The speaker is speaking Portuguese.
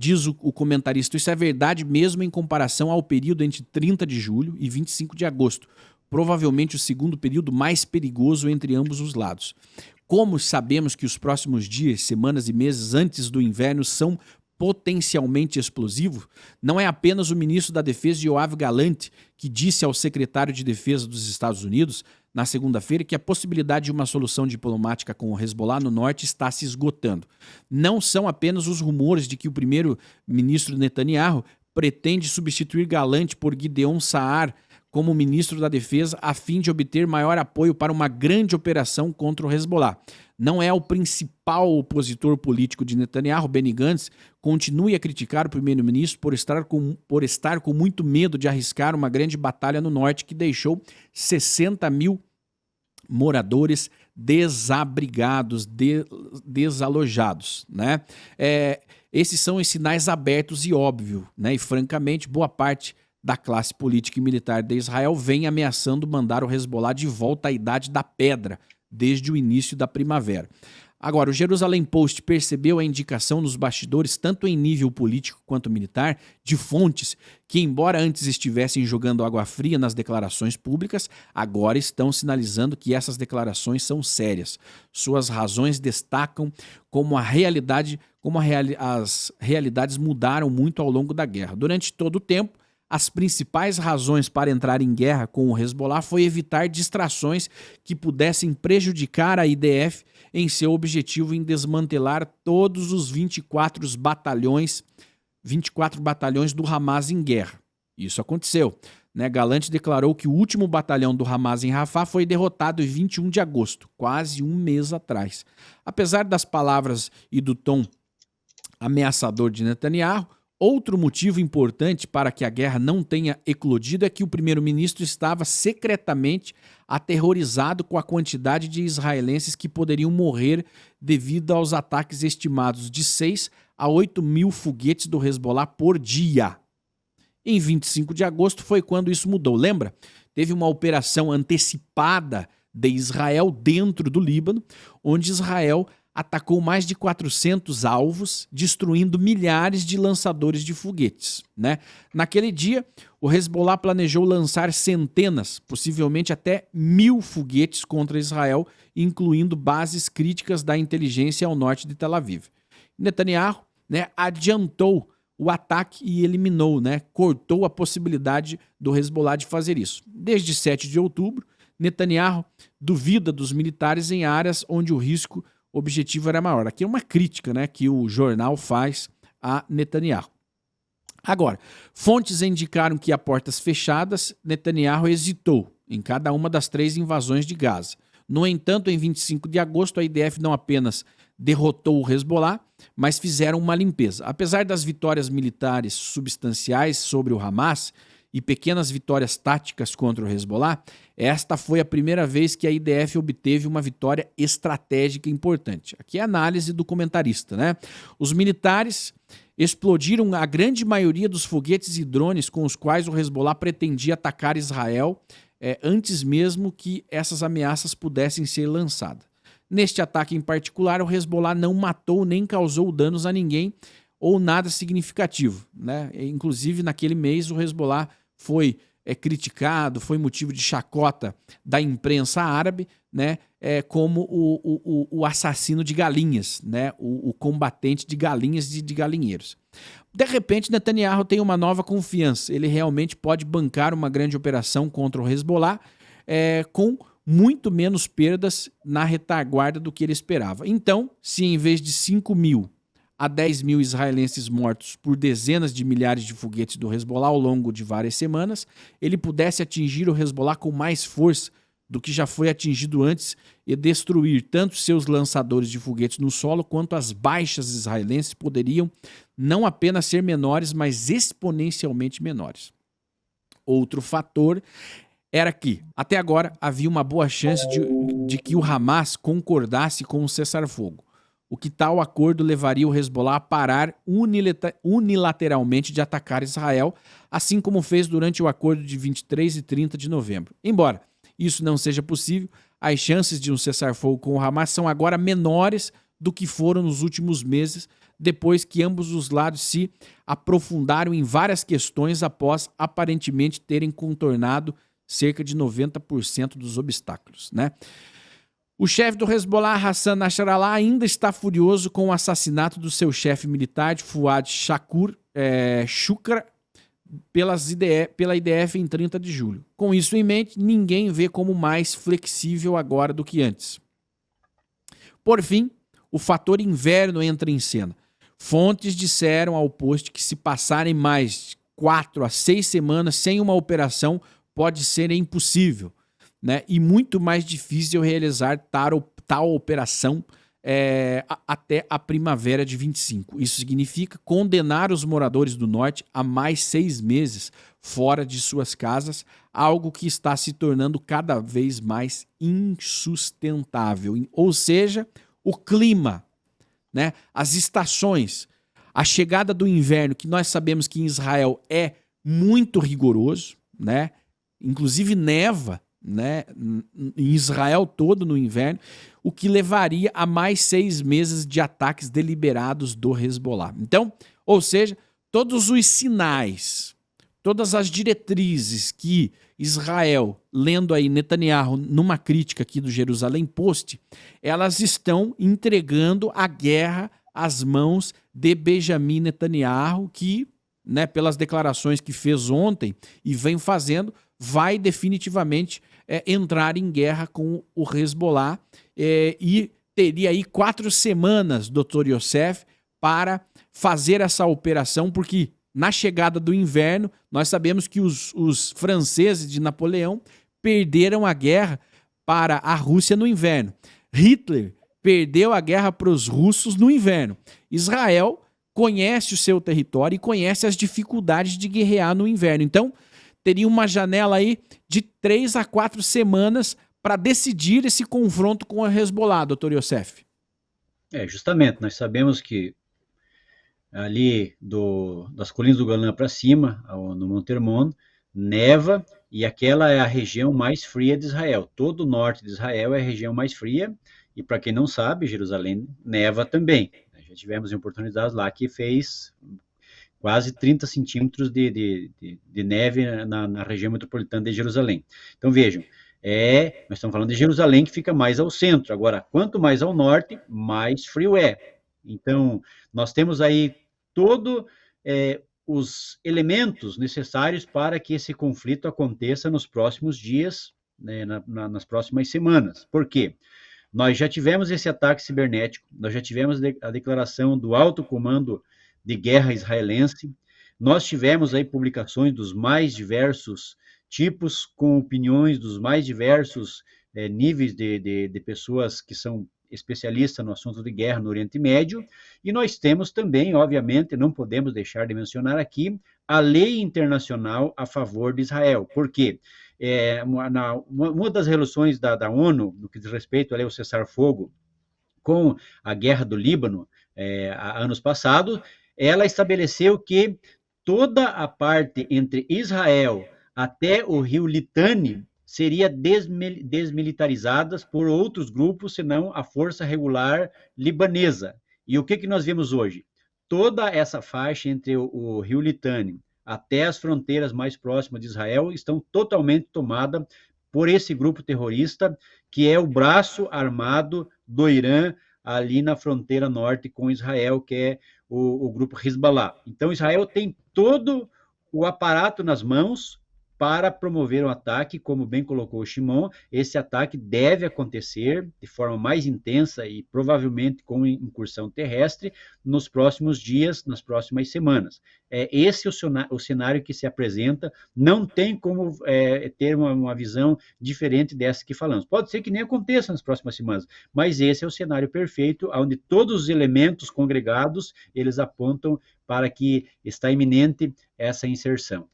Diz o comentarista, isso é verdade mesmo em comparação ao período entre 30 de julho e 25 de agosto, provavelmente o segundo período mais perigoso entre ambos os lados. Como sabemos que os próximos dias, semanas e meses antes do inverno são potencialmente explosivos, não é apenas o ministro da Defesa, Yoav Gallant, que disse ao secretário de Defesa dos Estados Unidos, na segunda-feira, que a possibilidade de uma solução diplomática com o Hezbollah no norte está se esgotando. Não são apenas os rumores de que o primeiro-ministro Netanyahu pretende substituir Gallant por Gideon Saar como ministro da Defesa a fim de obter maior apoio para uma grande operação contra o Hezbollah. Não é o principal opositor político de Netanyahu, Benny Gantz, continue a criticar o primeiro-ministro por estar com muito medo de arriscar uma grande batalha no norte que deixou 60 mil moradores desabrigados, desalojados, né? Esses são os sinais abertos e óbvios, né? E francamente, boa parte da classe política e militar de Israel vem ameaçando mandar o Hezbollah de volta à idade da pedra, desde o início da primavera. Agora, o Jerusalem Post percebeu a indicação nos bastidores, tanto em nível político quanto militar, de fontes que, embora antes estivessem jogando água fria nas declarações públicas, agora estão sinalizando que essas declarações são sérias. Suas razões destacam como as realidades mudaram muito ao longo da guerra. Durante todo o tempo, as principais razões para entrar em guerra com o Hezbollah foi evitar distrações que pudessem prejudicar a IDF em seu objetivo em desmantelar todos os 24 batalhões do Hamas em guerra. Isso aconteceu, né? Gallant declarou que o último batalhão do Hamas em Rafah foi derrotado em 21 de agosto, quase um mês atrás. Apesar das palavras e do tom ameaçador de Netanyahu, outro motivo importante para que a guerra não tenha eclodido é que o primeiro-ministro estava secretamente aterrorizado com a quantidade de israelenses que poderiam morrer devido aos ataques estimados de 6 a 8 mil foguetes do Hezbollah por dia. Em 25 de agosto foi quando isso mudou, lembra? Teve uma operação antecipada de Israel dentro do Líbano, onde Israel atacou mais de 400 alvos, destruindo milhares de lançadores de foguetes, né? Naquele dia, o Hezbollah planejou lançar centenas, possivelmente até 1.000 foguetes contra Israel, incluindo bases críticas da inteligência ao norte de Tel Aviv. Netanyahu, né, adiantou o ataque e eliminou, né, cortou a possibilidade do Hezbollah de fazer isso. Desde 7 de outubro, Netanyahu duvida dos militares em áreas onde o risco objetivo era maior. Aqui é uma crítica, né, que o jornal faz a Netanyahu. Agora, fontes indicaram que a portas fechadas, Netanyahu hesitou em cada uma das 3 invasões de Gaza. No entanto, em 25 de agosto, a IDF não apenas derrotou o Hezbollah, mas fizeram uma limpeza. Apesar das vitórias militares substanciais sobre o Hamas e pequenas vitórias táticas contra o Hezbollah, esta foi a primeira vez que a IDF obteve uma vitória estratégica importante. Aqui é a análise do comentarista, né? Os militares explodiram a grande maioria dos foguetes e drones com os quais o Hezbollah pretendia atacar Israel antes mesmo que essas ameaças pudessem ser lançadas. Neste ataque em particular, o Hezbollah não matou nem causou danos a ninguém ou nada significativo, né? Inclusive, naquele mês, o Hezbollah foi criticado, foi motivo de chacota da imprensa árabe, né? Como o assassino de galinhas, né? O combatente de galinhas e de galinheiros. De repente, Netanyahu tem uma nova confiança. Ele realmente pode bancar uma grande operação contra o Hezbollah com muito menos perdas na retaguarda do que ele esperava. Então, se em vez de 5.000 a 10.000 israelenses mortos por dezenas de milhares de foguetes do Hezbollah ao longo de várias semanas, ele pudesse atingir o Hezbollah com mais força do que já foi atingido antes e destruir tanto seus lançadores de foguetes no solo quanto as baixas israelenses poderiam não apenas ser menores, mas exponencialmente menores. Outro fator era que, até agora, havia uma boa chance de que o Hamas concordasse com o cessar-fogo. O que tal acordo levaria o Hezbollah a parar unilateralmente de atacar Israel, assim como fez durante o acordo de 23 e 30 de novembro. Embora isso não seja possível, as chances de um cessar-fogo com o Hamas são agora menores do que foram nos últimos meses, depois que ambos os lados se aprofundaram em várias questões após aparentemente terem contornado cerca de 90% dos obstáculos, né? O chefe do Hezbollah, Hassan Nasrallah, ainda está furioso com o assassinato do seu chefe militar, Fuad Shukra, pela IDF em 30 de julho. Com isso em mente, ninguém vê como mais flexível agora do que antes. Por fim, o fator inverno entra em cena. Fontes disseram ao Post que se passarem mais 4 a 6 semanas sem uma operação pode ser impossível, né? E muito mais difícil realizar tal operação até a primavera de 25. Isso significa condenar os moradores do norte a mais 6 meses fora de suas casas, algo que está se tornando cada vez mais insustentável. Ou seja, o clima, né? As estações, a chegada do inverno, que nós sabemos que em Israel é muito rigoroso, né? Inclusive neva, né, em Israel todo no inverno, o que levaria a mais 6 meses de ataques deliberados do Hezbollah. Então, ou seja, todos os sinais, todas as diretrizes que Israel, lendo aí Netanyahu numa crítica aqui do Jerusalém Post, elas estão entregando a guerra às mãos de Benjamin Netanyahu, que, né, pelas declarações que fez ontem e vem fazendo, vai definitivamente entrar em guerra com o Hezbollah e teria aí 4 semanas, Dr. Youssef, para fazer essa operação, porque na chegada do inverno, nós sabemos que os franceses de Napoleão perderam a guerra para a Rússia no inverno. Hitler perdeu a guerra para os russos no inverno. Israel conhece o seu território e conhece as dificuldades de guerrear no inverno. Então, teria uma janela aí de 3 a 4 semanas para decidir esse confronto com a Hezbollah, Dr. Youssef. Justamente, nós sabemos que ali das colinas do Golã para cima, no Monte Hermon, neva, e aquela é a região mais fria de Israel. Todo o norte de Israel é a região mais fria, e para quem não sabe, Jerusalém neva também. Já tivemos oportunidades lá que fez quase 30 centímetros de neve na região metropolitana de Jerusalém. Então, vejam, nós estamos falando de Jerusalém, que fica mais ao centro. Agora, quanto mais ao norte, mais frio é. Então, nós temos aí todos os elementos necessários para que esse conflito aconteça nos próximos dias, né, nas próximas semanas. Por quê? Nós já tivemos esse ataque cibernético, nós já tivemos a declaração do alto comando de guerra israelense, nós tivemos aí publicações dos mais diversos tipos, com opiniões dos mais diversos níveis de pessoas que são especialistas no assunto de guerra no Oriente Médio, e nós temos também, obviamente, não podemos deixar de mencionar aqui, a lei internacional a favor de Israel. Por quê? Uma das resoluções da ONU, no que diz respeito ao cessar-fogo com a guerra do Líbano, há anos passados, ela estabeleceu que toda a parte entre Israel até o rio Litani seria desmilitarizada por outros grupos, senão a força regular libanesa. E o que nós vemos hoje? Toda essa faixa entre o rio Litani até as fronteiras mais próximas de Israel estão totalmente tomadas por esse grupo terrorista, que é o braço armado do Irã, ali na fronteira norte com Israel, que é o grupo Hezbollah. Então, Israel tem todo o aparato nas mãos para promover um ataque, como bem colocou o Shimon. Esse ataque deve acontecer de forma mais intensa e provavelmente com incursão terrestre nos próximos dias, nas próximas semanas. Esse é o cenário que se apresenta, não tem como ter uma visão diferente dessa que falamos. Pode ser que nem aconteça nas próximas semanas, mas esse é o cenário perfeito, onde todos os elementos congregados, eles apontam para que está iminente essa inserção.